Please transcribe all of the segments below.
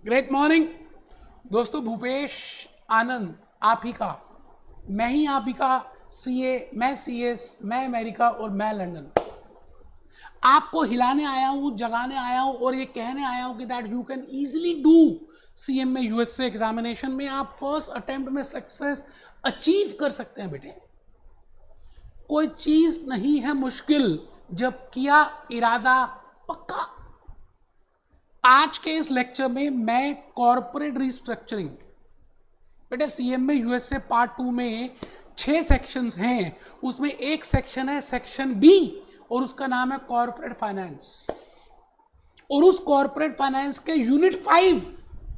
Great morning दोस्तों। भूपेश आनंद आप ही का, मैं ही आप ही का सीए, मैं सीएस, मैं अमेरिका और मैं लंदन। आपको हिलाने आया हूं, जगाने आया हूं और ये कहने आया हूं कि that you can easily do CM में यूएसए एग्जामिनेशन में आप फर्स्ट अटेम्प्ट में सक्सेस अचीव कर सकते हैं। बेटे कोई चीज नहीं है मुश्किल जब किया इरादा पक्का। आज के इस लेक्चर में मैं कॉर्पोरेट रिस्ट्रक्चरिंग, बेटे सीएम में यूएसए पार्ट 2 में 6 सेक्शंस हैं, उसमें एक सेक्शन है सेक्शन बी और उसका नाम है कॉर्पोरेट फाइनेंस। और उस कॉर्पोरेट फाइनेंस के यूनिट 5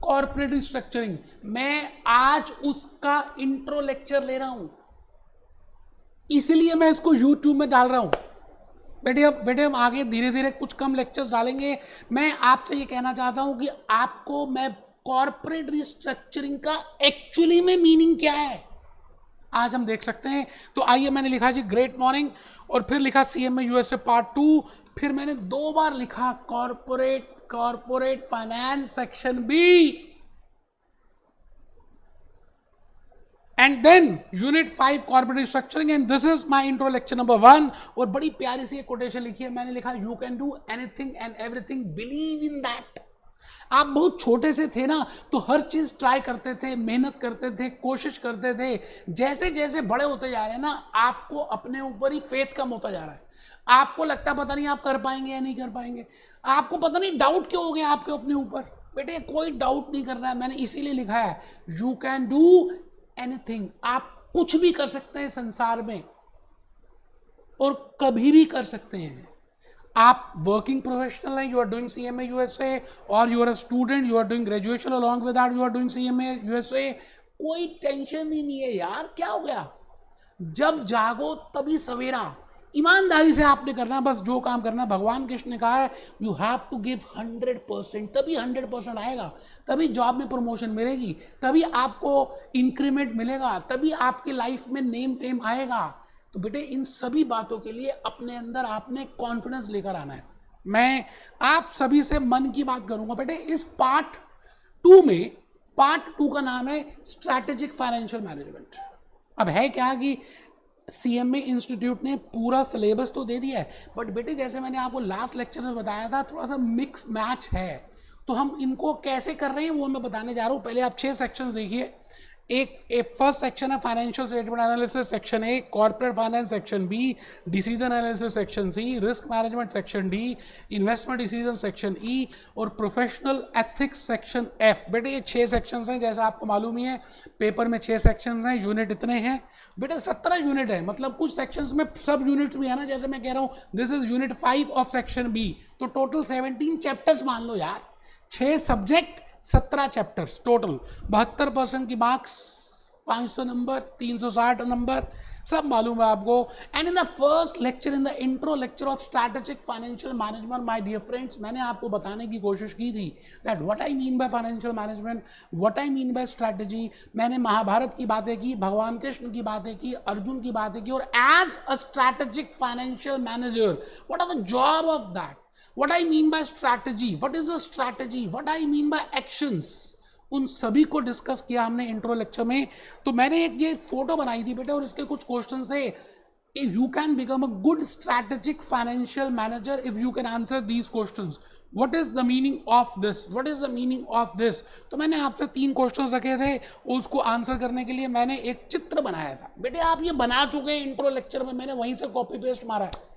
कॉर्पोरेट रिस्ट्रक्चरिंग, मैं आज उसका इंट्रो लेक्चर ले रहा हूं, इसलिए मैं इसको यूट्यूब में डाल रहा हूं। बेटे हम आगे धीरे धीरे कुछ कम लेक्चर्स डालेंगे। मैं आपसे ये कहना चाहता हूं कि आपको मैं कॉर्पोरेट रिस्ट्रक्चरिंग का एक्चुअली में मीनिंग क्या है आज हम देख सकते हैं। तो आइए, मैंने लिखा जी ग्रेट मॉर्निंग और फिर लिखा सीएम में यूएसए पार्ट 2, फिर मैंने 2 बार लिखा corporate finance section B and then unit 5 corporate restructuring and this is my intro lecture number 1। और बड़ी प्यारी सी एक कोटेशन लिखी है, मैंने लिखा you can do anything and everything, believe in that। आप बहुत छोटे से थे ना तो हर चीज ट्राई करते थे, मेहनत करते थे, कोशिश करते थे। जैसे जैसे बड़े होते जा रहे हैं ना, आपको अपने ऊपर ही फेथ कम होता जा रहा है। आपको लगता पता नहीं आप कर पाएंगे या नहीं कर पाएंगे, आपको पता नहीं डाउट क्यों हो गया आपके अपने ऊपर। बेटे कोई डाउट नहीं करना है, मैंने इसीलिए लिखा है यू कैन डू एनीथिंग। आप कुछ भी कर सकते हैं संसार में और कभी भी कर सकते हैं। आप वर्किंग प्रोफेशनल हैं, you are doing CMA USA, और you are a student, you are doing graduation, along with that you are doing CMA USA. कोई टेंशन ही नहीं है यार, क्या हो गया। जब जागो तभी सवेरा, ईमानदारी से आपने करना है, बस जो काम करना है। भगवान कृष्ण ने कहा है यू हैव टू गिव 100%, तभी 100% आएगा, तभी जॉब में प्रमोशन मिलेगी, तभी आपको इंक्रीमेंट मिलेगा, तभी आपकी लाइफ में नेम फेम आएगा। तो बेटे इन सभी बातों के लिए अपने अंदर आपने कॉन्फिडेंस लेकर आना है। मैं आप सभी से मन की बात करूंगा। बेटे इस पार्ट 2 में, पार्ट 2 का नाम है स्ट्रैटेजिक फाइनेंशियल मैनेजमेंट। अब है क्या कि सीएमए इंस्टीट्यूट ने पूरा सिलेबस तो दे दिया है, बट बेटे जैसे मैंने आपको लास्ट लेक्चर में बताया था थोड़ा सा मिक्स मैच है, तो हम इनको कैसे कर रहे हैं वो मैं बताने जा रहा हूं। पहले आप 6 सेक्शंस देखिए। एक फर्स्ट सेक्शन है financial statement analysis section A, corporate finance section B, decision analysis section C, risk management section D, investment decision section E और प्रोफेशनल एथिक्स सेक्शन एफ। बेटे ये 6 सेक्शंस हैं, जैसा आपको मालूम ही है पेपर में 6 सेक्शंस हैं, यूनिट इतने हैं। बेटे 17 यूनिट है, मतलब कुछ सेक्शंस में सब यूनिट्स भी है ना, जैसे मैं कह रहा हूँ this is unit 5 of section B, तो टोटल 17 चैप्टर्स मान लो यार, 6 सब्जेक्ट 17 चैप्टर्स, टोटल 72% की मार्क्स, 500 नंबर, 360 नंबर, सब मालूम है आपको। And in the first lecture, in the intro lecture of strategic financial management, my dear friends, मैंने आपको बताने की कोशिश की थी that what I mean by financial management, what I mean by strategy. मैंने महाभारत की बातें की, भगवान कृष्ण की बातें की, अर्जुन की बातें की, और as a strategic financial manager what are the job of that, what I mean by strategy, what is a strategy, what I mean by actions, उन सभी को डिस्कस किया हमने इंट्रो लेक्चर में। तो मैंने एक ये फोटो बनाई थी बेटे और इसके कुछ क्वेश्चन है। You can become a good strategic financial manager if you can answer these questions. What is the meaning of this? What is the meaning of this? तो मैंने आपसे 3 क्वेश्चंस रखे थे, उसको आंसर करने के लिए मैंने एक चित्र बनाया था। बेटे आप ये बना चुके हैं इंट्रो लेक्चर में, मैंने वहीं से कॉपी पेस्ट मारा है।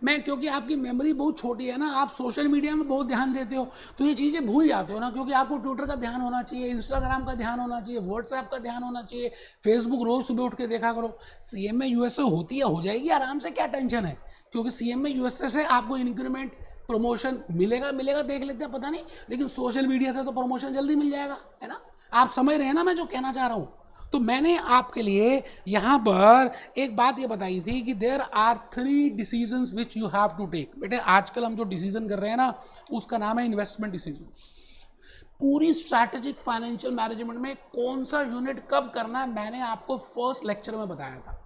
मैं, क्योंकि आपकी मेमोरी बहुत छोटी है ना, आप सोशल मीडिया में बहुत ध्यान देते हो तो ये चीज़ें भूल जाते हो ना, क्योंकि आपको ट्विटर का ध्यान होना चाहिए, इंस्टाग्राम का ध्यान होना चाहिए, व्हाट्सएप का ध्यान होना चाहिए, फेसबुक रोज सुबह उठ के देखा करो। सीएमए यूएसए होती है, हो जाएगी आराम से, क्या टेंशन है, क्योंकि सीएमए यूएसए से आपको इंक्रीमेंट प्रमोशन मिलेगा देख लेते हैं, पता नहीं, लेकिन सोशल मीडिया से तो प्रमोशन जल्दी मिल जाएगा, है ना। आप समझ रहे हैं ना मैं जो कहना चाह रहा हूँ। तो मैंने आपके लिए यहां पर एक बात ये बताई थी कि there are 3 decisions which you have to take. बेटे आजकल हम जो डिसीजन कर रहे हैं ना उसका नाम है इन्वेस्टमेंट डिसीजंस। पूरी स्ट्रैटेजिक फाइनेंशियल मैनेजमेंट में कौन सा यूनिट कब करना है मैंने आपको फर्स्ट लेक्चर में बताया था।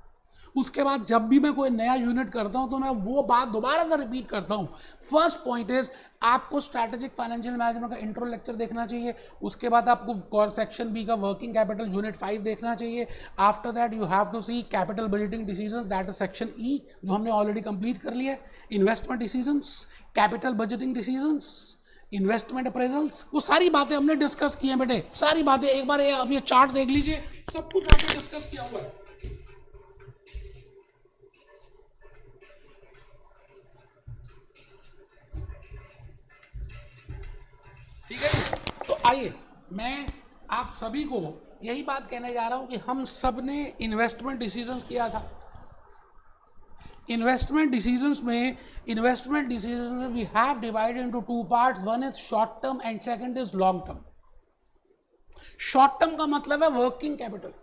उसके बाद जब भी मैं कोई नया यूनिट करता हूं तो मैं वो बात दोबारा से रिपीट करता हूं। फर्स्ट पॉइंट इज आपको स्ट्रैटेजिक फाइनेंशियल मैनेजमेंट का इंट्रो लेक्चर देखना चाहिए, उसके बाद आपको सेक्शन बी का वर्किंग कैपिटल यूनिट 5 देखना चाहिए। After that you have to see capital budgeting decisions, that is section E जो हमने ऑलरेडी कंप्लीट कर लिया है। Investment decisions, capital budgeting decisions, investment appraisals, वो सारी बातें हमने डिस्कस की हैं बेटे, सारी बातें। एक बार आप ये चार्ट देख लीजिए, सब कुछ आपने डिस्कस किया हुआ है। ठीक है, तो आइए मैं आप सभी को यही बात कहने जा रहा हूं कि हम सब ने इन्वेस्टमेंट डिसीजंस किया था। इन्वेस्टमेंट डिसीजंस में we have divided into two parts, one is short term and second is long term. Short term का मतलब है working capital.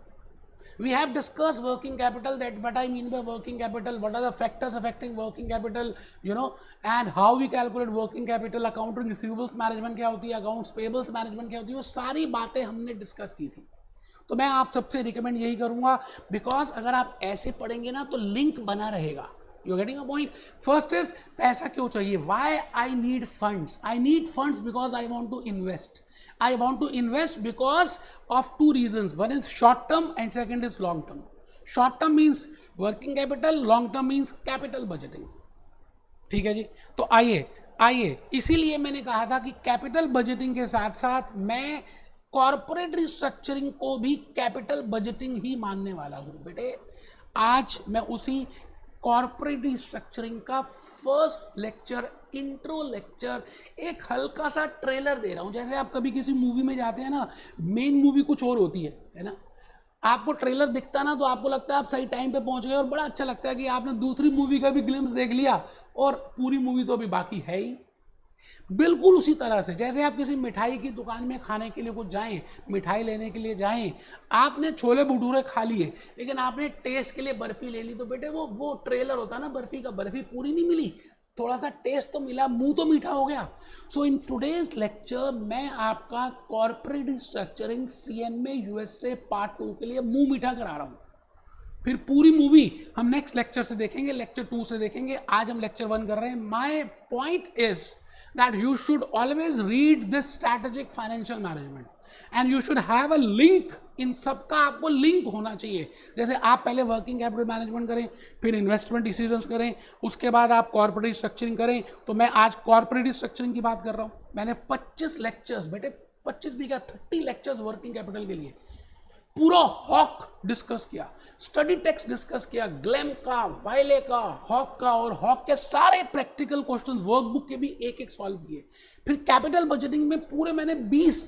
We have discussed working capital, that what I mean by working capital, what are the factors affecting working capital, you know, and how we calculate working capital, account receivables management क्या होती है, accounts payables management क्या होती है, वो सारी बातें हमने डिस्कस की थी। तो मैं आप सबसे रिकमेंड यही करूंगा, बिकॉज अगर आप ऐसे पढ़ेंगे ना तो लिंक बना रहेगा। You getting a point? First is पैसा क्यों चाहिए, why I need funds. I need funds because I want to invest. I want to invest because of two reasons. One is short term and second is long term. Short term means working capital, long term means capital budgeting. ठीक है जी, तो आइए इसीलिए मैंने कहा था कि capital budgeting के साथ साथ मैं कॉर्पोरेट रिस्ट्रक्चरिंग को भी कैपिटल बजटिंग ही मानने वाला हूं बेटे। आज मैं उसी कॉर्पोरेट रिस्ट्रक्चरिंग का फर्स्ट लेक्चर, इंट्रो लेक्चर, एक हल्का सा ट्रेलर दे रहा हूं। जैसे आप कभी किसी मूवी में जाते हैं ना, मेन मूवी कुछ और होती है ना, आपको ट्रेलर दिखता है ना तो आपको लगता है आप सही टाइम पे पहुंच गए और बड़ा अच्छा लगता है कि आपने दूसरी मूवी का भी ग्लिम्स देख लिया और पूरी मूवी तो अभी बाकी है ही। बिल्कुल उसी तरह से जैसे आप किसी मिठाई की दुकान में खाने के लिए कुछ जाएं, मिठाई लेने के लिए जाएं, आपने छोले भटूरे खा लिए लेकिन आपने टेस्ट के लिए बर्फी ले ली, तो बेटे वो ट्रेलर होता है ना बर्फी का, बर्फी पूरी नहीं मिली, थोड़ा सा टेस्ट तो मिला, मुंह तो मीठा हो गया। सो इन टुडेज लेक्चर मैं आपका corporate structuring CMA USA part 2 के लिए मुंह मीठा करा रहा हूं। फिर पूरी मूवी हम नेक्स्ट लेक्चर से देखेंगे, लेक्चर 2 से देखेंगे। आज हम लेक्चर 1 कर रहे हैं। My point is that you should always read this strategic financial management and you should have a link। इन सबका आपको लिंक होना चाहिए। जैसे आप पहले वर्किंग कैपिटल मैनेजमेंट करें, फिर इन्वेस्टमेंट डिसीजंस करें, उसके बाद आप कॉर्पोरेट स्ट्रक्चरिंग करें। तो मैं आज कॉर्पोरेट स्ट्रक्चरिंग की बात कर रहा हूं। मैंने 25 लेक्चर्स बेटे, 25 भी क्या 30 लेक्चर्स वर्किंग कैपिटल के लिए पूरा हॉक डिस्कस किया, स्टडी टेक्स्ट डिस्कस किया, ग्लेम का, वाइले का, हॉक का, और हॉक के सारे प्रैक्टिकल क्वेश्चंस वर्कबुक के भी एक सॉल्व किए। फिर कैपिटल बजटिंग में पूरे मैंने 20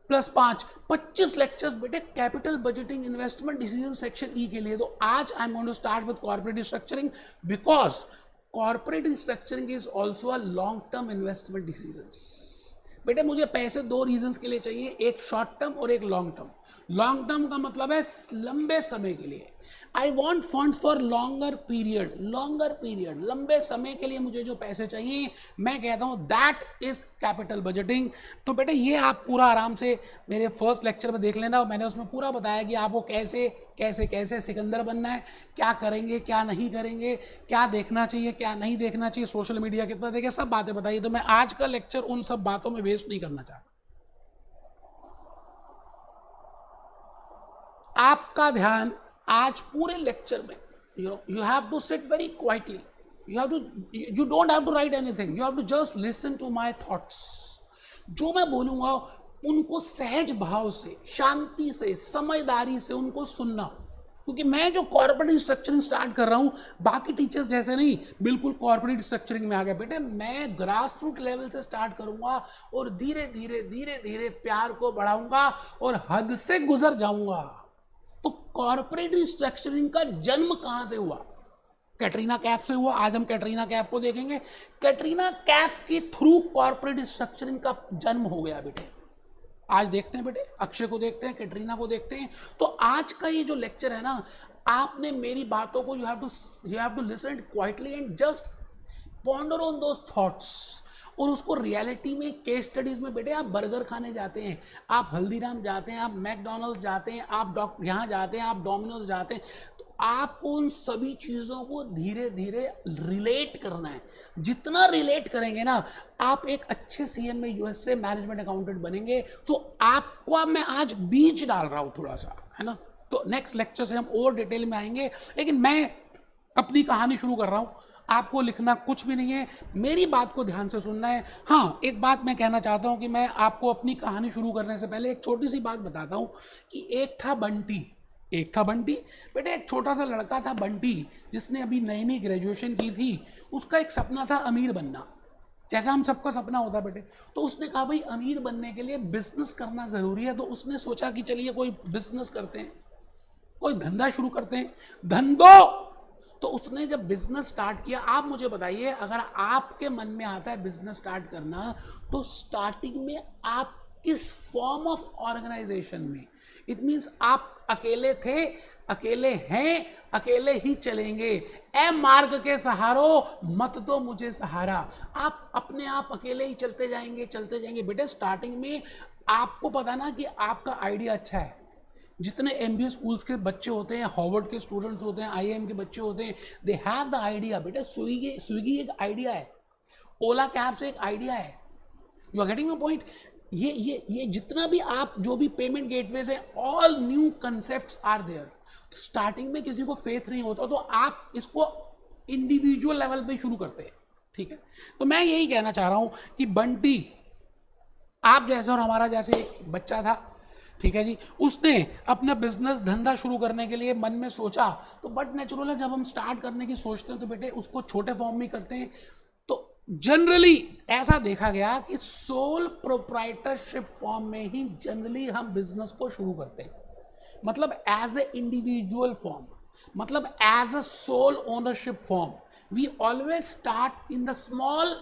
+ 5 25 लेक्चर्स बेटे capital budgeting investment decision section E के लिए। तो आज I am going to start with corporate structuring because corporate structuring is also a long term investment decisions. बेटे मुझे पैसे 2 रीजंस के लिए चाहिए, एक शॉर्ट टर्म और एक लॉन्ग टर्म। लॉन्ग टर्म का मतलब है लंबे समय के लिए। I want funds for longer period, लंबे समय के लिए मुझे जो पैसे चाहिए, मैं कहता हूं दैट इज कैपिटल बजटिंग। तो बेटे ये आप पूरा आराम से मेरे फर्स्ट लेक्चर में देख लेना। मैंने उसमें पूरा बताया कि आपको कैसे कैसे कैसे सिकंदर बनना है, क्या करेंगे क्या नहीं करेंगे, क्या देखना चाहिए क्या नहीं देखना चाहिए, सोशल मीडिया कितना देखे, सब बातें बताइए। तो मैं आज का लेक्चर उन सब बातों में वेस्ट नहीं करना चाहता। आपका ध्यान आज पूरे लेक्चर में, you have to sit very quietly, you don't have to write anything, you have to just listen to my thoughts। जो मैं बोलूंगा उनको सहज भाव से, शांति से, समझदारी से उनको सुनना। क्योंकि मैं जो कॉर्पोरेट स्ट्रक्चरिंग स्टार्ट कर रहा हूं, बाकी टीचर्स जैसे नहीं बिल्कुल कॉर्पोरेट स्ट्रक्चरिंग में आ गया। बेटे मैं ग्रास रूट लेवल से स्टार्ट करूंगा और धीरे धीरे प्यार को बढ़ाऊंगा और हद से गुजर जाऊंगा। तो कॉर्पोरेट स्ट्रक्चरिंग का जन्म कहां से हुआ? कैटरीना कैफ से हुआ। आज हम कैटरीना कैफ को देखेंगे। कैटरीना कैफ के थ्रू कॉर्पोरेट स्ट्रक्चरिंग का जन्म हो गया बेटे। आज देखते हैं बेटे, अक्षय को देखते हैं, कैटरीना को देखते हैं। तो आज का ये जो लेक्चर है ना, आपने मेरी बातों को you have to listen quietly and just ponder on those thoughts, और उसको रियलिटी में केस स्टडीज में बेटे आप बर्गर खाने जाते हैं, आप हल्दीराम जाते हैं, आप मैकडोनल्ड्स जाते हैं, आप यहाँ जाते हैं, आप डोमिनोज जाते हैं, तो आपको उन सभी चीजों को धीरे धीरे रिलेट करना है। जितना रिलेट करेंगे ना, आप एक अच्छे CMA US से मैनेजमेंट अकाउंटेंट बनेंगे। तो आपको मैं आज बीज डाल रहा हूं थोड़ा सा, है ना। तो नेक्स्ट लेक्चर से हम और डिटेल में आएंगे, लेकिन मैं अपनी कहानी शुरू कर रहा हूं। आपको लिखना कुछ भी नहीं है, मेरी बात को ध्यान से सुनना है। हाँ, एक बात मैं कहना चाहता हूं कि मैं आपको अपनी कहानी शुरू करने से पहले एक छोटी सी बात बताता हूं कि एक था बंटी बेटे, एक छोटा सा लड़का था बंटी, जिसने अभी नई नई ग्रेजुएशन की थी। उसका एक सपना था अमीर बनना, जैसा हम सबका सपना होता है बेटे। तो उसने कहा भाई अमीर बनने के लिए बिजनेस करना ज़रूरी है। तो उसने सोचा कि चलिए कोई बिजनेस करते हैं, कोई धंधा शुरू करते हैं, धंधो। तो उसने जब बिजनेस स्टार्ट किया, आप मुझे बताइए, अगर आपके मन में आता है बिजनेस स्टार्ट करना, तो स्टार्टिंग में आप किस फॉर्म ऑफ ऑर्गेनाइजेशन में, इट मीन्स आप अकेले थे, अकेले हैं, अकेले ही चलेंगे। ए मार्ग के सहारो मत दो मुझे सहारा। आप अपने आप अकेले ही चलते जाएंगे बेटे। स्टार्टिंग में आपको पता ना कि आपका आइडिया अच्छा है। जितने MBA स्कूल्स के बच्चे होते हैं, हार्वर्ड के स्टूडेंट्स होते हैं, IIM के बच्चे होते हैं, दे हैव द आइडिया बेटे। स्विगी एक आइडिया है, ओला कैब्स एक आइडिया है। You are getting my point. ये जितना भी आप जो भी पेमेंट गेटवेज है, all new concepts are there. तो स्टार्टिंग में किसी को फेथ नहीं होता, तो आप इसको इंडिविजुअल लेवल पे शुरू करते हैं, ठीक है। तो मैं यही कहना चाह रहा हूं कि बंटी आप जैसे और हमारा जैसे एक बच्चा था, ठीक है जी, उसने अपना बिजनेस धंधा शुरू करने के लिए मन में सोचा। तो बट नेचुरल है, जब हम स्टार्ट करने की सोचते हैं तो बेटे उसको छोटे फॉर्म में करते हैं। तो जनरली ऐसा देखा गया कि सोल प्रोप्राइटरशिप फॉर्म में ही जनरली हम बिजनेस को शुरू करते हैं। मतलब एज ए इंडिविजुअल फॉर्म, मतलब as a sole ownership form, we always start in the small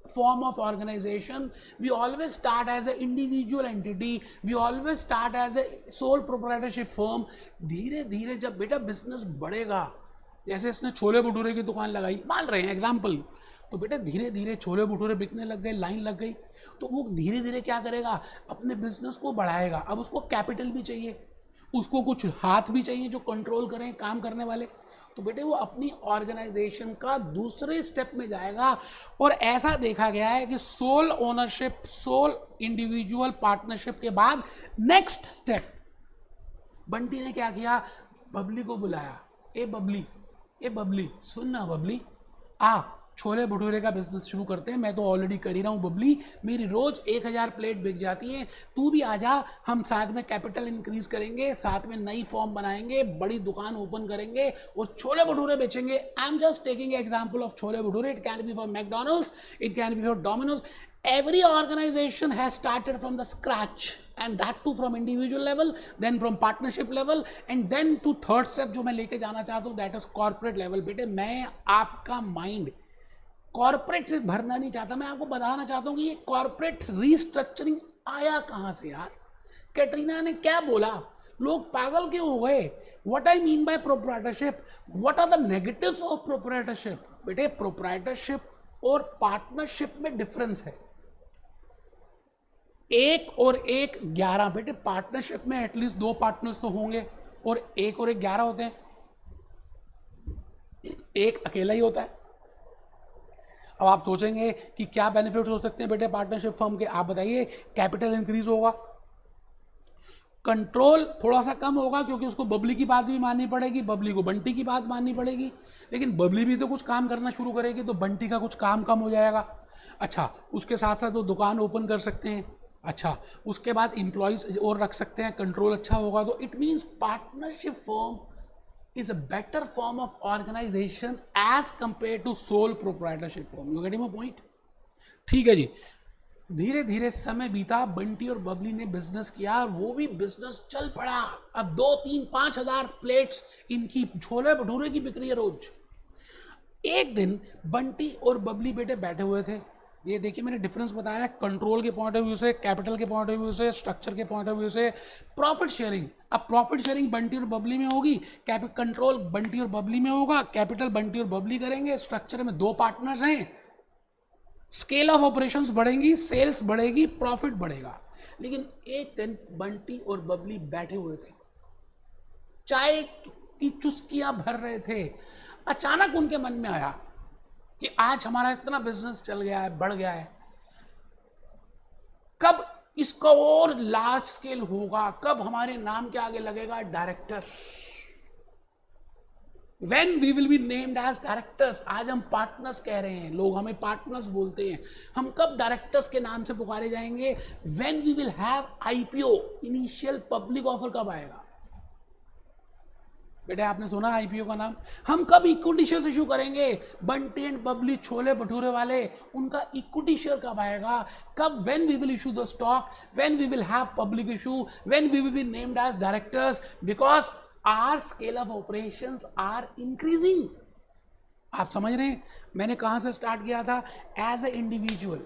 form of organization. We always start as an individual entity. We always start as a sole proprietorship firm. धीरे धीरे जब बेटा business बढ़ेगा, जैसे इसने छोले भटूरे की दुकान लगाई, मान रहे हैं एग्जाम्पल, तो बेटा धीरे धीरे छोले भटूरे बिकने लग गए, लाइन लग गई। तो वो धीरे धीरे क्या करेगा, अपने बिजनेस को बढ़ाएगा। अब उसको कैपिटल भी चाहिए, उसको कुछ हाथ भी चाहिए जो कंट्रोल करें काम करने वाले। तो बेटे वो अपनी ऑर्गेनाइजेशन का दूसरे स्टेप में जाएगा। और ऐसा देखा गया है कि sole ownership, sole individual partnership के बाद नेक्स्ट स्टेप बंटी ने क्या किया, बबली को बुलाया। ए बबली सुन ना बबली, आ छोले भटूरे का बिजनेस शुरू करते हैं। मैं तो ऑलरेडी कर ही रहा हूँ बबली, मेरी रोज 1000 प्लेट बिक जाती है, तू भी आ जा, हम साथ में कैपिटल इंक्रीज करेंगे, साथ में नई फॉर्म बनाएंगे, बड़ी दुकान ओपन करेंगे और छोले भटूरे बेचेंगे। I am just taking example of chole bhature, it can be for McDonald's, it can be for Domino's. Every organization has started from the scratch, and that too from individual level, then from partnership level, and then to third step जो मैं लेके जाना चाहता हूँ, that is corporate level। बेटे मैं आपका mind corporate से भरना नहीं चाहता, मैं आपको बताना चाहता हूं कि ये कॉर्पोरेट रीस्ट्रक्चरिंग आया कहां से यार। कैटरीना ने क्या बोला, लोग पागल क्यों हो गए। What I mean by proprietorship, what are the negatives of proprietorship. बेटे प्रोप्राइटरशिप और पार्टनरशिप में डिफरेंस है, 1 और 1 11। बेटे पार्टनरशिप में एटलीस्ट 2 पार्टनर्स तो होंगे, और 1 और 1 11 होते हैं, एक अकेला ही होता है। अब आप सोचेंगे कि क्या बेनिफिट्स हो सकते हैं बेटे पार्टनरशिप फर्म के, आप बताइए। कैपिटल इंक्रीज होगा, कंट्रोल थोड़ा सा कम होगा क्योंकि उसको बबली की बात भी माननी पड़ेगी, बबली को बंटी की बात माननी पड़ेगी, लेकिन बबली भी तो कुछ काम करना शुरू करेगी तो बंटी का कुछ काम कम हो जाएगा। अच्छा, उसके साथ साथ वो दुकान ओपन कर सकते हैं। अच्छा, उसके बाद इंप्लॉइज और रख सकते हैं, कंट्रोल अच्छा होगा। तो it means partnership firm is a better form of organization as compared to sole proprietorship firm. You getting my point? ठीक है जी। धीरे धीरे समय बीता, बंटी और बबली ने बिजनेस किया, वो भी बिजनेस चल पड़ा। अब 2, 3, 5 हजार प्लेट्स इनकी छोले भटूरे की बिक्री है रोज। एक दिन बंटी और बबली बेटे बैठे हुए थे। ये देखिए मैंने डिफरेंस बताया, कंट्रोल के पॉइंट ऑफ व्यू से, कैपिटल के पॉइंट ऑफ व्यू से, स्ट्रक्चर के पॉइंट ऑफ व्यू से, प्रॉफिट शेयरिंग। अब प्रॉफिट शेयरिंग बंटी और बबली में होगी, कंट्रोल बंटी और बबली में होगा, कैपिटल बंटी और बबली करेंगे, स्ट्रक्चर में 2 पार्टनर्स हैं, स्केल ऑफ ऑपरेशंस बढ़ेंगी, सेल्स बढ़ेगी, प्रॉफिट बढ़ेगा। लेकिन एक दिन बंटी और बबली बैठे हुए थे, चाय की चुस्कियां भर रहे थे। अचानक उनके मन में आया कि आज हमारा इतना बिजनेस चल गया है, बढ़ गया है, कब इसका और लार्ज स्केल होगा, कब हमारे नाम के आगे लगेगा director, when we will be named as directors। आज हम पार्टनर्स कह रहे हैं, लोग हमें पार्टनर्स बोलते हैं, हम कब डायरेक्टर्स के नाम से पुकारे जाएंगे? when we will have IPO, initial public offer कब आएगा? बेटे आपने सुना IPO का नाम? हम कब इक्विटी शेयर इशू करेंगे? बंटी एंड बबली छोले भटूरे वाले, उनका इक्विटी शेयर कब आएगा? कब? when we will issue the stock, when we will have public issue, when we will be named as directors, because our scale of operations are increasing। आप समझ रहे हैं मैंने कहां से स्टार्ट किया था? As a individual,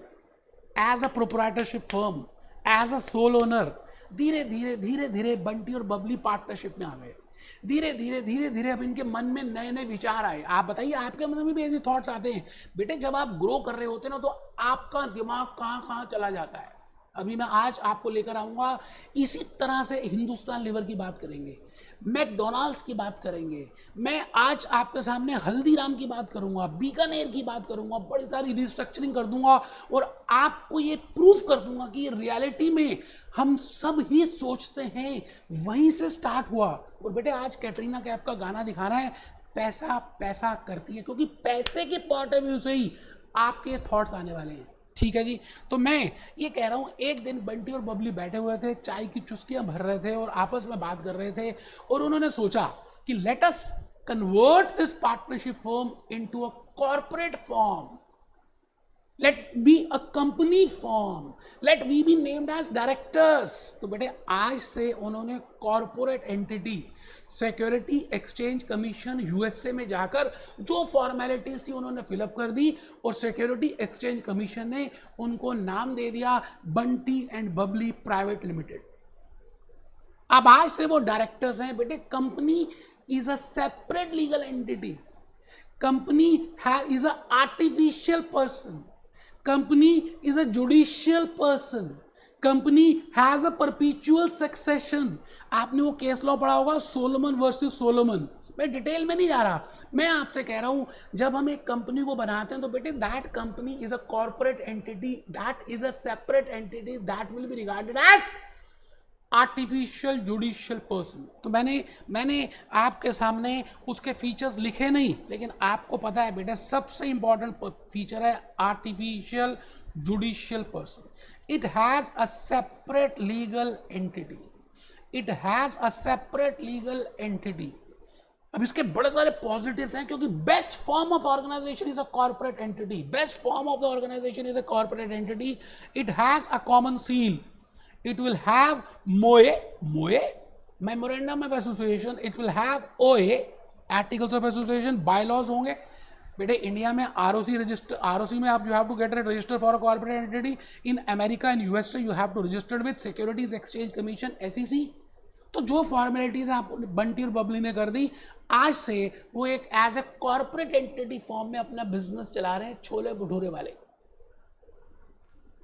as a proprietorship firm, as a sole owner, धीरे धीरे धीरे धीरे बंटी और बबली पार्टनरशिप में आ गए। धीरे धीरे धीरे धीरे अब इनके मन में नए नए विचार आए। आप बताइए आपके मन में भी ऐसे थॉट्स आते हैं? बेटे जब आप ग्रो कर रहे होते हैं ना तो आपका दिमाग कहां कहां चला जाता है। अभी मैं आज आपको लेकर आऊंगा, इसी तरह से हिंदुस्तान लीवर की बात करेंगे, मैकडोनाल्ड्स की बात करेंगे, मैं आज आपके सामने हल्दीराम की बात करूंगा, बीकानेर की बात करूंगा, बड़ी सारी रिस्ट्रक्चरिंग कर दूंगा और आपको ये प्रूफ कर दूंगा कि रियलिटी में हम सब ही सोचते हैं वहीं से स्टार्ट हुआ। और बेटे आज कैटरीना कैफ का गाना दिखा रहा है, पैसा पैसा करती है, क्योंकि पैसे के पॉइंट ऑफ व्यू से ही आपके थॉट्स आने वाले हैं। ठीक है जी, तो मैं ये कह रहा हूं, एक दिन बंटी और बबली बैठे हुए थे, चाय की चुस्कियां भर रहे थे और आपस में बात कर रहे थे और उन्होंने सोचा कि let us convert this partnership firm into a corporate form, let be a company form, let we be named as directors. तो बेटे आज से उन्होंने corporate entity security exchange commission USA में जाकर जो फॉर्मेलिटीज थी उन्होंने फिलअप कर दी और सिक्योरिटी एक्सचेंज कमीशन ने उनको नाम दे दिया Bunty and Babli private limited. अब आज से वो डायरेक्टर्स हैं। बेटे company is a separate legal entity, company is a artificial person, company is a judicial person, company has a perpetual succession। आपने वो केस लॉ पढ़ा होगा, सोलोमन वर्सेस सोलोमन। मैं डिटेल में नहीं जा रहा, मैं आपसे कह रहा हूं जब हम एक कंपनी को बनाते हैं तो बेटे that company is a corporate entity, that is a separate entity, that will be regarded as artificial judicial person. तो मैंने आपके सामने उसके फीचर्स लिखे नहीं, लेकिन आपको पता है बेटा सबसे इंपॉर्टेंट फीचर है artificial judicial person. It has a separate legal entity, it has a separate legal entity. अब इसके बड़े सारे पॉजिटिव्स हैं, क्योंकि best form of organization is a corporate entity, best form of the organization is a corporate entity. It has a common seal, it will have MOA memorandum of association, it will have OA articles of association, bylaws होंगे। बेटे India में ROC register, ROC में आप you have to get register for a corporate entity, in America and USA you have to registered with securities exchange commission SEC। तो जो formalities आप बंटी और बबली ने कर दी, आज से वो एक as a corporate entity form में अपना बिजनेस चला रहे हैं, छोले भटूरे वाले।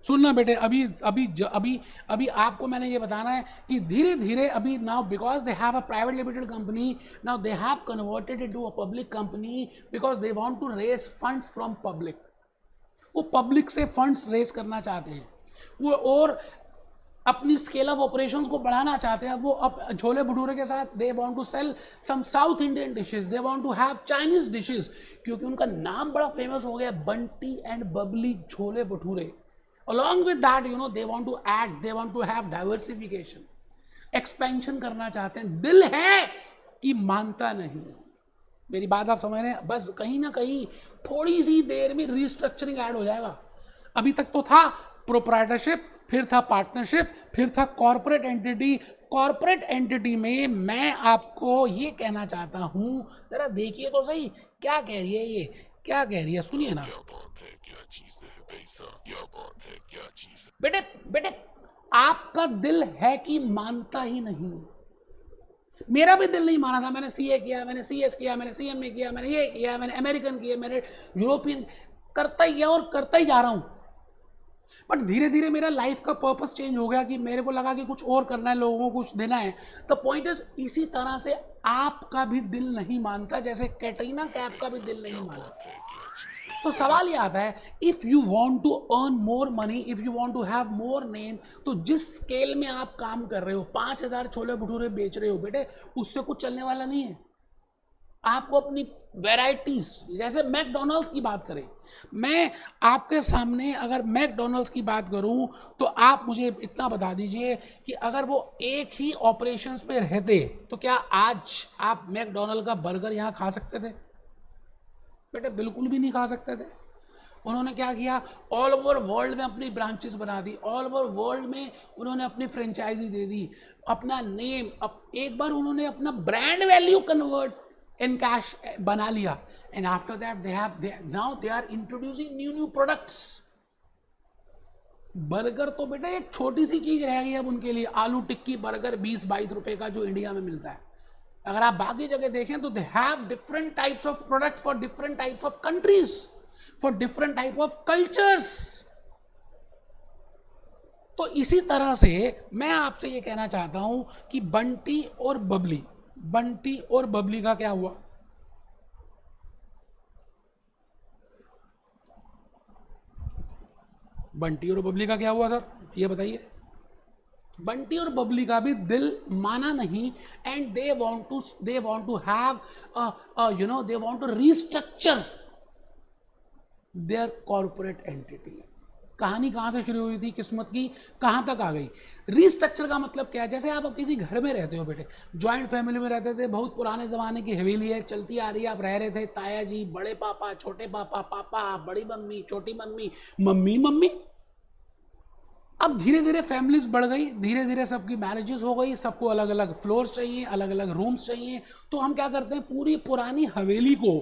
सुनना बेटे, अभी अभी अभी अभी आपको मैंने ये बताना है कि धीरे धीरे अभी now because they have a private limited company, now they have converted it to a public company because they want to raise funds from public. वो पब्लिक से फंड्स रेज करना चाहते हैं वो, और अपनी स्केल ऑफ ऑपरेशंस को बढ़ाना चाहते हैं। वो अब छोले भटूरे के साथ they want to sell some South Indian dishes, they want to have Chinese dishes, क्योंकि उनका नाम बड़ा फेमस हो गया Bunty and Babli chole bhature. Along with that, you know, they want to add, they want to have diversification, expansion करना चाहते हैं। दिल है कि मानता नहीं। मेरी बात आप समझ रहे हैं? बस कहीं ना कहीं थोड़ी सी देर में रिस्ट्रक्चरिंग ऐड हो जाएगा। अभी तक तो था प्रोप्राइटरशिप, फिर था पार्टनरशिप, फिर था कॉर्पोरेट एंटिटी। कॉर्पोरेट एंटिटी में मैं आपको ये कहना चाहता हूं, जरा देखिए तो सही क्या कह रही है, ये क्या कह रही है, सुनिए ना। बेटे बेटे आपका दिल है कि मानता ही नहीं। मेरा भी दिल नहीं माना था, मैंने CA किया, मैंने CS किया, मैंने CMA किया, मैंने ये किया, मैंने अमेरिकन किया, मैंने यूरोपियन, करता ही गया और करता ही जा रहा हूं। बट धीरे धीरे मेरा लाइफ का पर्पस चेंज हो गया कि मेरे को लगा कि कुछ और करना है, लोगों को कुछ देना है। द पॉइंट इज, इसी तरह से आपका भी दिल नहीं मानता जैसे कैटरीना कैफ का भी दिल नहीं माना। तो सवाल ये आता है, if you want to earn more money, if you want to have more name, तो जिस स्केल में आप काम कर रहे हो, 5,000 छोले भटूरे बेच रहे हो बेटे, उससे कुछ चलने वाला नहीं है। आपको अपनी वैरायटीज, जैसे मैकडोनल्ड्स की बात करें, मैं आपके सामने अगर मैकडोनल्ड्स की बात करूं तो आप मुझे इतना बता दीजिए कि अगर वो एक ही ऑपरेशंस पे रहते तो क्या आज आप मैकडोनल्ड का बर्गर यहां खा सकते थे? बेटे बिल्कुल भी नहीं खा सकते थे। उन्होंने क्या किया, ऑल ओवर वर्ल्ड में अपनी ब्रांचेस बना दी, ऑल ओवर वर्ल्ड में उन्होंने अपनी फ्रेंचाइजी दे दी, अपना नेम, एक बार उन्होंने अपना brand value convert in cash बना लिया, and after that now they are introducing new products. Burger तो बेटा एक छोटी सी चीज रह गई अब उनके लिए, आलू टिक्की बर्गर 20-22 रुपए का जो इंडिया में मिलता है। अगर आप बाकी जगह देखें तो they have different types of product for different types of countries, for different type of cultures. तो इसी तरह से मैं आपसे ये कहना चाहता हूं कि बंटी और बबली, बंटी और बबली का क्या हुआ? बंटी और बबली का क्या हुआ सर, ये बताइए। बंटी और बबली का भी दिल माना नहीं, and they want to have they want to restructure their corporate entity. कहानी कहां से शुरू हुई थी, किस्मत की कहां तक आ गई? रीस्ट्रक्चर का मतलब क्या है? जैसे आप किसी घर में रहते हो बेटे, ज्वाइंट फैमिली में रहते थे, बहुत पुराने जमाने की हवेली है, चलती आ रही है, आप रह रहे थे, ताया जी, बड़े पापा, छोटे पापा, पापा, बड़ी मम्मी, छोटी मम्मी, मम्मी मम्मी। अब धीरे धीरे फैमिलीज बढ़ गई, धीरे धीरे सबकी मैरिजेस हो गई, सबको अलग अलग फ्लोर्स चाहिए, अलग अलग रूम्स चाहिए, तो हम क्या करते हैं, पूरी पुरानी हवेली को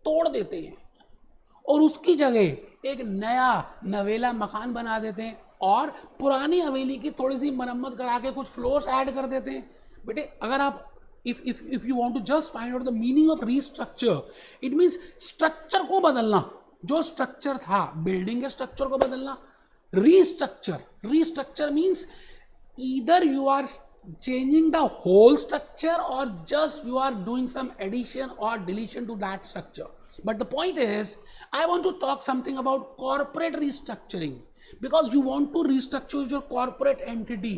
तोड़ देते हैं और उसकी जगह एक नया नवेला मकान बना देते हैं, और पुरानी हवेली की थोड़ी सी मरम्मत करा के कुछ फ्लोर्स ऐड कर देते हैं। बेटे अगर आप if you want to just find out the meaning of restructure, it means structure को बदलना, जो स्ट्रक्चर था, बिल्डिंग के स्ट्रक्चर को बदलना। restructure means either you are changing the whole structure or just you are doing some addition or deletion to that structure. But the point is, I want to talk something about corporate restructuring, because you want to restructure your corporate entity.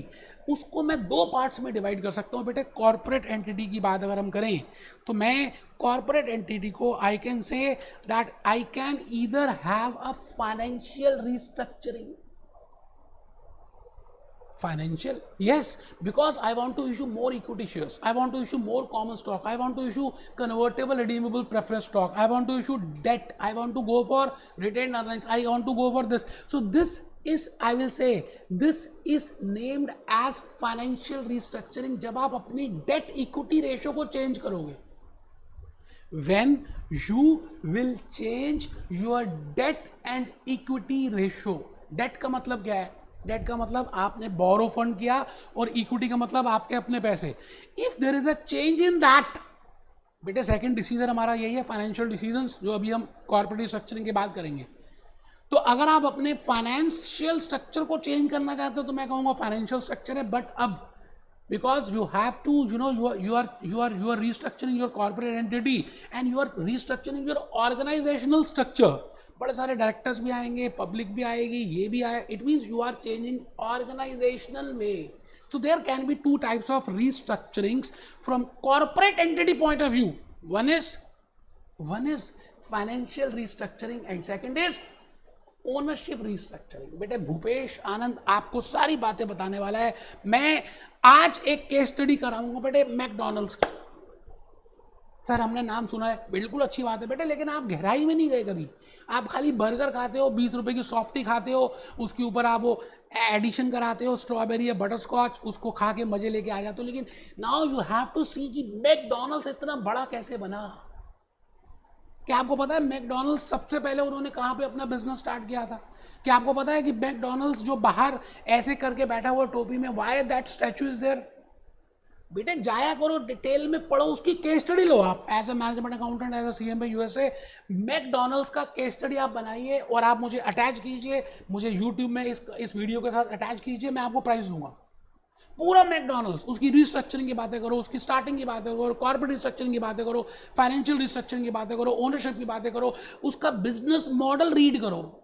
उसको मैं दो parts में divide कर सकता हूँ बेटे। Corporate entity की बात अगर हम करें तो मैं कॉर्पोरेट एंटिटी को I can say that I can either have a financial restructuring. Financial, yes, because I want to issue more equity shares, I want to issue more common stock, I want to issue convertible redeemable preference stock, I want to issue debt, I want to go for retained earnings, I want to go for this. So this is, I will say, this is named as financial restructuring. जब आप अपनी debt equity ratio को change करोगे, when you will change your debt and equity ratio. debt का मतलब क्या है? Date का मतलब आपने बोरो फंड किया, और इक्विटी का मतलब आपके अपने पैसे। If there is a change in that, बेटे सेकंड डिसीजन हमारा यही है, फाइनेंशियल डिसीजंस, जो अभी हम कॉर्पोरेट स्ट्रक्चरिंग की बात करेंगे। तो अगर आप अपने फाइनेंशियल स्ट्रक्चर को चेंज करना चाहते हो तो मैं कहूंगा फाइनेंशियल स्ट्रक्चर है, बट अब because you have to, you are restructuring your corporate entity and you are restructuring your organizational structure. बड़े सारे डायरेक्टर्स भी आएंगे, पब्लिक भी आएगी, ये भी आए, it means you are changing organizational way. So there can be two types of restructurings from corporate entity point of view. One is financial restructuring and second is ownership restructuring. बेटे भूपेश आनंद आपको सारी बातें बताने वाला है. मैं आज एक केस स्टडी कराऊंगा बेटे मैकडोनल्ड्स की. सर हमने नाम सुना है, बिल्कुल अच्छी बात है बेटे, लेकिन आप गहराई में नहीं गए कभी. आप खाली बर्गर खाते हो, 20 रुपए की सॉफ्टी खाते हो, उसके ऊपर आप वो एडिशन कराते हो स्ट्रॉबेरी या बटर स्कॉच, उसको खा के मजे लेके आ जाते हो. लेकिन नाउ यू हैव टू सी कि मैकडोनल्ड्स इतना बड़ा कैसे बना. क्या आपको पता है मैकडोनल्ड्स सबसे पहले उन्होंने कहाँ पे अपना बिजनेस स्टार्ट किया था? क्या आपको पता है कि मैकडोनल्ड्स जो बाहर ऐसे करके बैठा हुआ टोपी में, why that statue is there? बेटे जाया करो, डिटेल में पढ़ो, उसकी केस स्टडी लो आप as a management accountant, as a CMA USA. McDonald's का केस स्टडी आप बनाइए और आप मुझे अटैच कीजिए, मुझे यूट्यूब में इस वीडियो के साथ अटैच कीजिए, मैं आपको प्राइस दूंगा। पूरा मैकडोनल्ड्स, उसकी रिस्ट्रक्चरिंग की बातें करो, उसकी स्टार्टिंग की बातें करो, कॉर्पोरेट रिस्ट्रक्चरिंग की बातें करो, फाइनेंशियल रिस्ट्रक्चरिंग की बातें करो, ओनरशिप की बातें करो, उसका बिजनेस मॉडल रीड करो।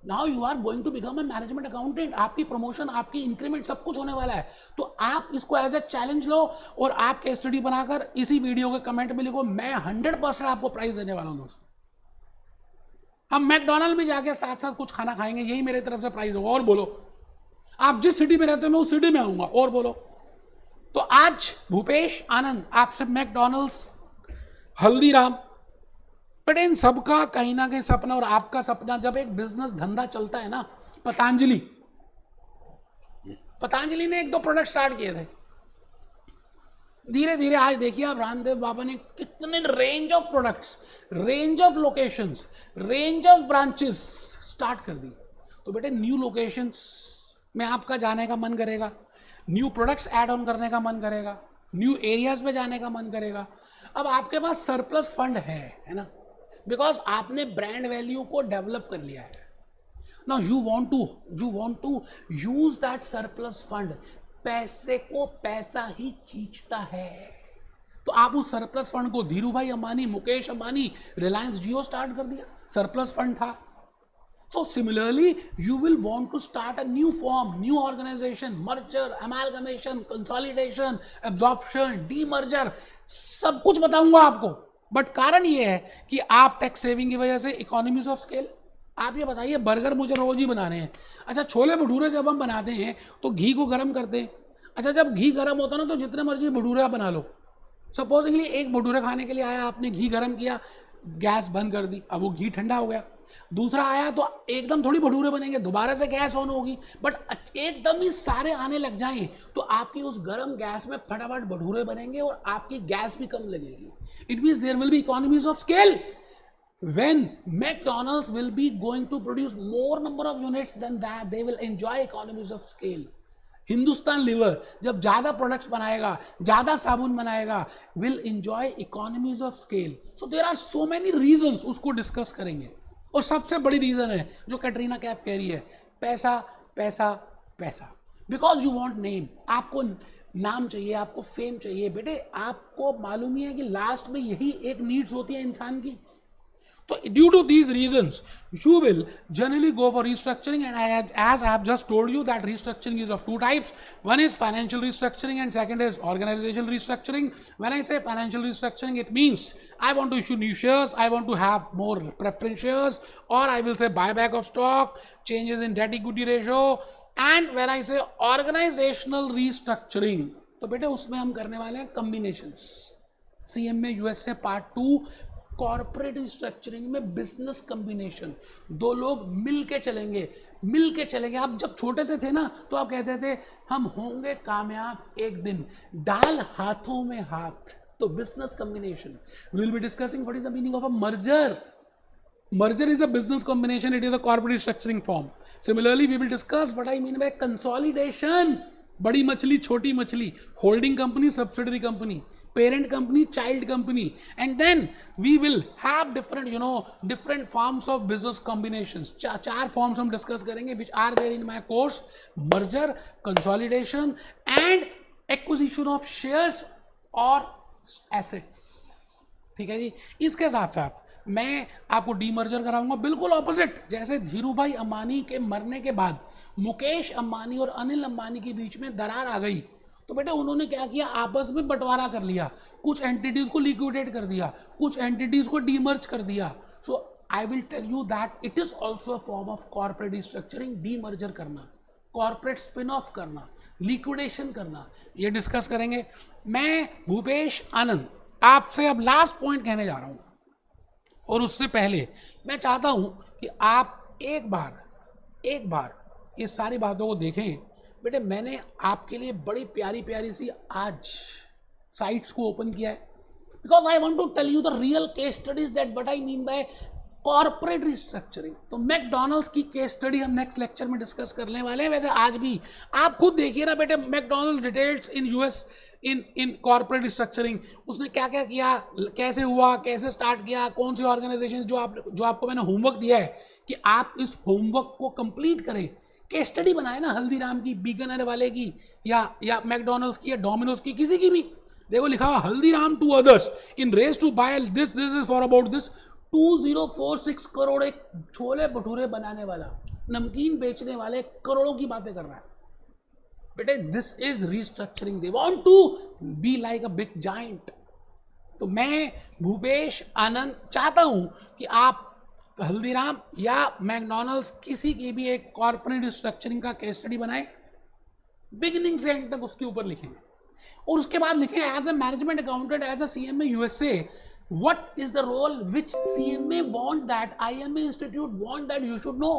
Now you are going to become a management accountant, आपकी प्रमोशन, आपकी इंक्रीमेंट सब कुछ होने वाला है। तो आप इसको एज ए चैलेंज लो और आप केस स्टडी बनाकर इसी वीडियो के कमेंट में लिखो, मैं 100% आपको प्राइस देने वाला हूं दोस्तों। हम मैकडोनल्ड में जाके साथ साथ कुछ खाना खाएंगे, यही मेरे तरफ से प्राइस होगा। और बोलो, आप जिस सिटी में रहते हो मैं उस सिटी में आऊंगा। और बोलो। तो आज भूपेश आनंद आपसे मैकडोनल्ड्स, हल्दीराम, बट इन सबका कहीं ना कहीं सपना, और आपका सपना, जब एक बिजनेस धंधा चलता है ना, पतंजलि ने 1-2 प्रोडक्ट स्टार्ट किए थे, धीरे धीरे आज देखिए आप रामदेव बाबा ने कितने range of products, range of locations, range of branches start कर दी। तो बेटे न्यू लोकेशंस में आपका जाने का मन करेगा, न्यू प्रोडक्ट्स ऐड ऑन करने का मन करेगा, न्यू एरियाज में जाने का मन करेगा। अब आपके पास सरप्लस फंड है ना, बिकॉज आपने ब्रांड वैल्यू को डेवलप कर लिया है। Now you want to use that surplus fund. पैसे को पैसा ही खींचता है। तो आप उस सरप्लस फंड को, धीरू भाई अंबानी, मुकेश अंबानी, रिलायंस जियो स्टार्ट कर दिया, सरप्लस फंड था। So similarly, you will want to start a new firm, new organization, merger, amalgamation, consolidation, absorption, demerger, सब कुछ बताऊंगा आपको। बट कारण ये है कि आप टैक्स सेविंग की वजह से इकोनॉमीज ऑफ स्केल। आप ये बताइए, बर्गर मुझे रोज ही बनाने हैं, अच्छा छोले भटूरे जब हम बनाते हैं तो घी को गर्म करते हैं, अच्छा जब घी गर्म होता ना तो जितने मर्जी भटूरे आप बना लो। सपोजिंगली एक भटूरे खाने के लिए आया, आपने घी गर्म किया, गैस बंद कर दी, अब वो घी ठंडा हो गया। दूसरा आया तो एकदम थोड़ी भटूरे बनेंगे, दोबारा से गैस ऑन होगी, बट एकदम ही सारे आने लग जाएं तो आपकी उस गर्म गैस में फटाफट भटूरे बनेंगे और आपकी गैस भी कम लगेगी। It means there will be economies of scale when McDonald's will be going to produce more number of units than that, they will enjoy economies of scale. Hindustan Lever जब ज्यादा प्रोडक्ट्स बनाएगा, ज्यादा साबुन बनाएगा, will enjoy economies of scale. So there are so many reasons, उसको discuss करेंगे। और सबसे बड़ी रीजन है जो कैटरीना कैफ कह रही है, पैसा पैसा पैसा। बिकॉज यू वांट नेम, आपको नाम चाहिए, आपको फेम चाहिए। बेटे आपको मालूम ही है कि लास्ट में यही एक नीड्स होती है इंसान की। So due to these reasons, you will generally go for restructuring, and as I have just told you that restructuring is of two types. One is financial restructuring and second is organizational restructuring. When I say financial restructuring, it means I want to issue new shares, I want to have more preference shares, or I will say buyback of stock, changes in debt equity ratio. And when I say organizational restructuring, तो बेटे उसमें हम करने वाले हैं combinations. CMA USA Part 2, corporate structuring में business combination, दो लोग मिलके चलेंगे। आप जब छोटे से थे ना तो आप कहते थे हम होंगे कामयाब एक दिन, डाल हाथों में हाथ। तो business combination, we will be discussing what is the meaning of a merger. Merger is a business combination, it is a corporate structuring form. Similarly, we will discuss what I mean by consolidation. बड़ी मछली, छोटी मछली, holding company, subsidiary company, parent company, child company, and then we will have different forms of business combinations. चार forms हम discuss करेंगे which are there in my course: merger, consolidation, and acquisition of shares or assets. ठीक है जी। इसके साथ साथ मैं आपको डीमर्जर कराऊंगा, बिल्कुल ऑपोजिट। जैसे धीरू भाई अंबानी के मरने के बाद मुकेश अंबानी और अनिल अंबानी के बीच में दरार आ गई, तो बेटे उन्होंने क्या किया, आपस में बंटवारा कर लिया, कुछ एंटिटीज को लिक्विडेट कर दिया, कुछ एंटिटीज को डीमर्ज कर दिया। So I will tell you that it is also a form of corporate restructuring. Demerger करना, कॉर्पोरेट स्पिन ऑफ करना, लिक्विडेशन करना, ये डिस्कस करेंगे। मैं भूपेश आनंद आपसे अब लास्ट पॉइंट कहने जा रहा हूं, और उससे पहले मैं चाहता हूं कि आप एक बार ये सारी बातों को देखें। बेटे मैंने आपके लिए बड़ी प्यारी सी आज साइट्स को ओपन किया है, because I want to tell you the real case studies that what I mean by corporate restructuring. तो मैकडॉनल्ड्स की केस स्टडी हम नेक्स्ट लेक्चर में डिस्कस करने वाले हैं। वैसे आज भी आप खुद देखिए ना बेटे, McDonald details in US in corporate restructuring, उसने क्या क्या किया, कैसे हुआ, कैसे स्टार्ट किया, कौन सी ऑर्गेनाइजेशन, जो आपको मैंने होमवर्क दिया है कि आप इस होमवर्क को कंप्लीट करें, केस स्टडी बनाए ना हल्दीराम की, बीकानेर वाले की, या मैकडॉनल्ड्स की, या डोमिनोज की, किसी की भी देखो लिखा हुआ Haldiram to others in race to buy this is for about this 2046 crore एक छोले भटूरे बनाने वाला, नमकीन बेचने वाले करोड़ों की बातें कर रहा है बेटे। This is restructuring, they want to be like a big giant. तो मैं भूपेश आनंद चाहता हूं कि आप हल्दीराम या मैकडॉनल्ड्स किसी की भी एक कॉर्पोरेट रिस्ट्रक्चरिंग का केस स्टडी बनाएं, बिगिनिंग से एंड तक उसके ऊपर लिखेंगे, और उसके बाद लिखें as a management accountant, as a CMA USA, what is the role which CMA want that IMA Institute want that you should know।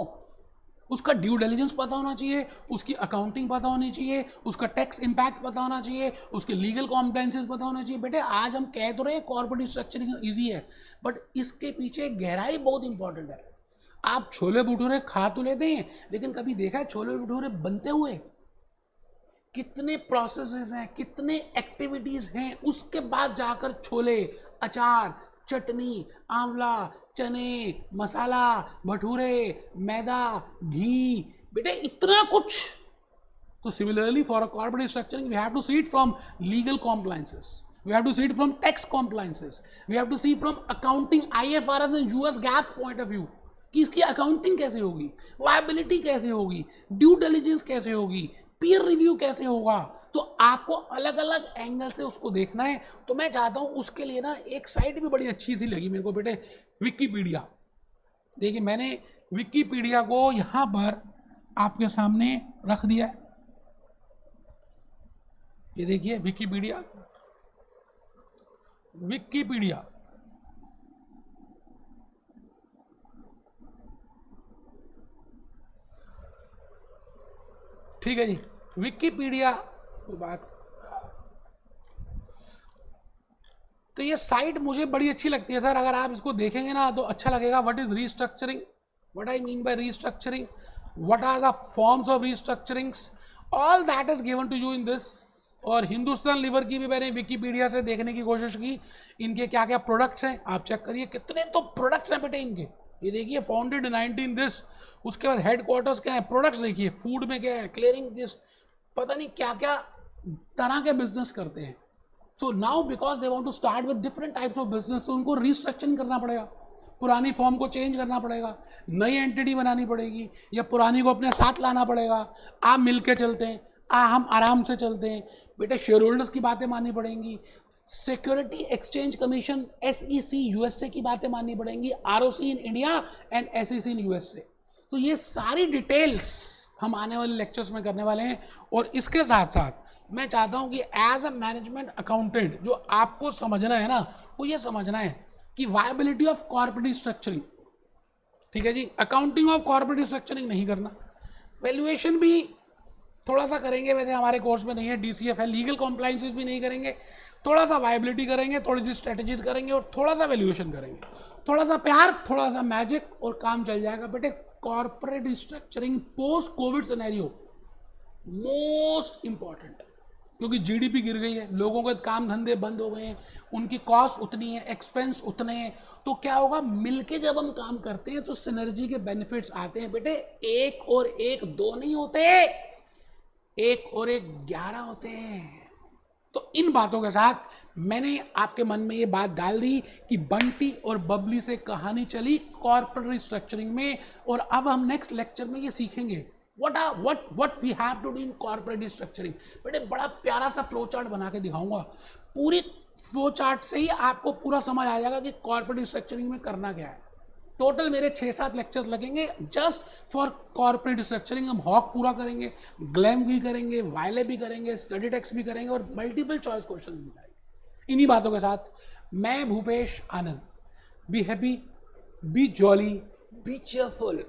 उसका ड्यू डिलिजेंस पता होना चाहिए, उसकी अकाउंटिंग पता होनी चाहिए, उसका टैक्स इंपैक्ट पता होना चाहिए, उसके लीगल कॉम्प्लायंसेस पता होना चाहिए। बेटे आज हम कह तो रहे हैं कॉर्पोरेट स्ट्रक्चरिंग इजी है, बट इसके पीछे गहराई बहुत इंपॉर्टेंट है। आप छोले भटूरे खा तो लेते हैं, लेकिन कभी देखा है छोले भटूरे बनते हुए? कितने प्रोसेसेस हैं, कितने एक्टिविटीज हैं, उसके बाद जाकर छोले, अचार, चटनी, आंवला, चने, मसाला, भटूरे, मैदा, घी, बेटे इतना कुछ। तो similarly for a corporate structuring we have to see it from legal compliances, we have to see it from tax compliances, we have to see from accounting IFRS and US GAAP point of view कि इसकी accounting कैसे होगी, viability कैसे होगी, due diligence कैसे होगी, peer review कैसे होगा। तो आपको अलग अलग एंगल से उसको देखना है। तो मैं चाहता हूं उसके लिए ना एक साइट भी बड़ी अच्छी सी लगी मेरे को बेटे, विकिपीडिया। देखिए मैंने विकिपीडिया को यहां पर आपके सामने रख दिया है, ये देखिए विकिपीडिया, विकिपीडिया ठीक है जी। विकिपीडिया की बात, तो ये साइट मुझे बड़ी अच्छी लगती है सर, अगर आप इसको देखेंगे ना तो अच्छा लगेगा। What is restructuring, what I mean by restructuring, what are the forms of restructurings, all that is given to you in this. और हिंदुस्तान लीवर की भी मैंने विकिपीडिया से देखने की कोशिश की, इनके क्या क्या प्रोडक्ट्स हैं आप चेक करिए, कितने तो प्रोडक्ट्स हैं बेटे इनके। ये देखिए फाउंडेड 19 दिस, उसके बाद हेडक्वार्टर्स क्या है, प्रोडक्ट्स देखिए, फूड में क्या है, क्लियरिंग दिस, पता नहीं क्या क्या तरह के बिजनेस करते हैं। So now because they want to start with different types of business, तो उनको रिस्ट्रक्चरिंग करना पड़ेगा, पुरानी फॉर्म को चेंज करना पड़ेगा, नई एंटिटी बनानी पड़ेगी, या पुरानी को अपने साथ लाना पड़ेगा। आप मिलके चलते हैं, हम आराम से चलते हैं बेटे, शेयर होल्डर्स की बातें माननी पड़ेंगी, security exchange commission SEC USA की बातें माननी पड़ेंगी, ROC in India and SEC in USA. तो ये सारी डिटेल्स हम आने वाले लेक्चर्स में करने वाले हैं। और इसके साथ साथ मैं चाहता हूं कि एज अ मैनेजमेंट अकाउंटेंट जो आपको समझना है ना, वो ये समझना है कि वायबिलिटी ऑफ कॉर्पोरेट स्ट्रक्चरिंग, ठीक है जी, अकाउंटिंग ऑफ कॉर्पोरेट स्ट्रक्चरिंग नहीं करना, वैल्यूएशन भी थोड़ा सा करेंगे, वैसे हमारे कोर्स में नहीं है, DCF है, लीगल कॉम्प्लायंसेस भी नहीं करेंगे, थोड़ा सा वायबिलिटी करेंगे, थोड़ी सी स्ट्रेटेजीज करेंगे, और थोड़ा सा वैल्यूएशन करेंगे, थोड़ा सा प्यार, थोड़ा सा मैजिक, और काम चल जाएगा बेटे। Corporate structuring post Covid scenario most important, क्योंकि GDP गिर गई है, लोगों के काम धंधे बंद हो गए हैं, उनकी कॉस्ट उतनी है, एक्सपेंस उतने हैं, तो क्या होगा, मिलके जब हम काम करते हैं तो सिनर्जी के बेनिफिट्स आते हैं बेटे। 1 और 1 2 नहीं होते, 1 और 1 11 होते हैं। तो इन बातों के साथ मैंने आपके मन में ये बात डाल दी कि बंटी और बबली से कहानी चली कॉर्पोरेट स्ट्रक्चरिंग में, और अब हम नेक्स्ट लेक्चर में ये सीखेंगे what we have to do in corporate structuring। बेटे बड़ा प्यारा सा फ्लो चार्ट बना के दिखाऊंगा, पूरी फ्लो चार्ट से ही आपको पूरा समझ आ जाएगा कि कॉर्पोरेट स्ट्रक्चरिंग में करना क्या है। टोटल मेरे 6-7 लेक्चर्स लगेंगे जस्ट फॉर कॉर्पोरेट स्ट्रक्चरिंग। हम हॉक पूरा करेंगे, ग्लैम भी करेंगे, वायले भी करेंगे, स्टडी टेक्स्ट भी करेंगे, और मल्टीपल चॉइस क्वेश्चंस भी करेंगे। इन्हीं बातों के साथ मैं Bhupesh Anand, be happy, be jolly, be cheerful.